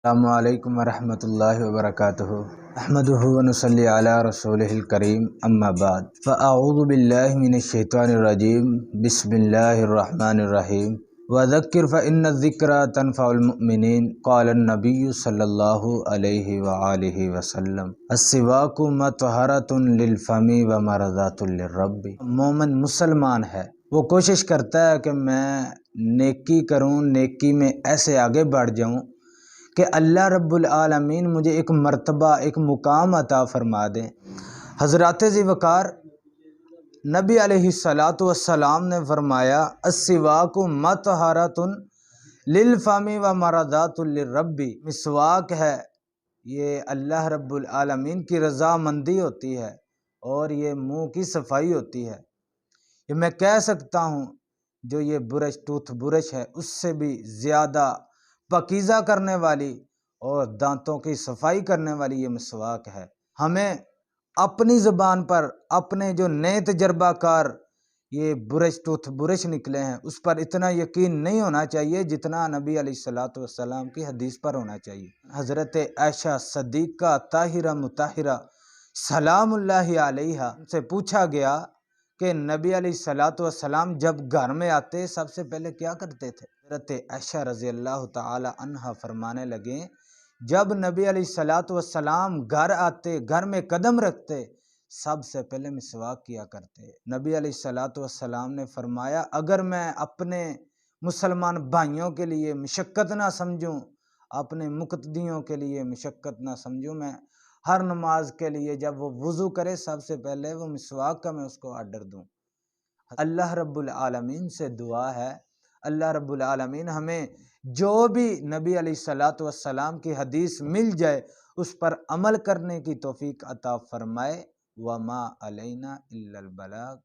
السلام علیکم ورحمۃ اللہ وبرکاتہ احمدہ ونصلی علی رسولہ الکریم اما بعد فاعوذ باللہ من الشیطان الرجیم بسم اللہ الرحمن الرحیم وذکر فإن الذکرى تنفع المؤمنین قال النبی صلی اللہ علیہ وآلہ وسلم السواک مطہرۃ للفم ومرضاۃ للرب۔ مومن مسلمان ہے، وہ کوشش کرتا ہے کہ میں نیکی کروں، نیکی میں ایسے آگے بڑھ جاؤں کہ اللہ رب العالمین مجھے ایک مرتبہ، ایک مقام عطا فرما دیں۔ حضرات ذی وقار نبی علیہ السلام نے فرمایا السواک مطہرۃ للفم ومرضاۃ للرب۔ مسواک ہے، یہ اللہ رب العالمین کی رضامندی ہوتی ہے اور یہ منہ کی صفائی ہوتی ہے۔ یہ میں کہہ سکتا ہوں جو یہ برش، ٹوتھ برش ہے، اس سے بھی زیادہ پاکیزہ کرنے والی اور دانتوں کی صفائی کرنے والی یہ مسواک ہے۔ ہمیں اپنی زبان پر اپنے جو نئے تجربہ کار یہ برش، ٹوتھ برش نکلے ہیں، اس پر اتنا یقین نہیں ہونا چاہیے جتنا نبی علیہ السلام کی حدیث پر ہونا چاہیے۔ حضرت عائشہ صدیقہ طاہرہ مطہرہ سلام اللہ علیہا سے پوچھا گیا کہ نبی علیہ السلام جب گھر میں آتے سب سے پہلے کیا کرتے تھے؟ حضرت عائشہ رضی اللہ تعالی عنہا فرمانے لگیں جب نبی علیہ السلام گھر آتے، گھر میں قدم رکھتے، سب سے پہلے مسواک کیا کرتے۔ نبی علیہ السلام نے فرمایا اگر میں اپنے مسلمان بھائیوں کے لیے مشقت نہ سمجھوں، اپنے مقتدیوں کے لیے مشقت نہ سمجھوں، میں ہر نماز کے لیے جب وہ وضو کرے سب سے پہلے وہ مسواک کا میں اس کو آرڈر دوں۔ اللہ رب العالمین سے دعا ہے اللہ رب العالمین ہمیں جو بھی نبی علیہ السلام کی حدیث مل جائے اس پر عمل کرنے کی توفیق عطا فرمائے۔ وما علینا الا البلاغ۔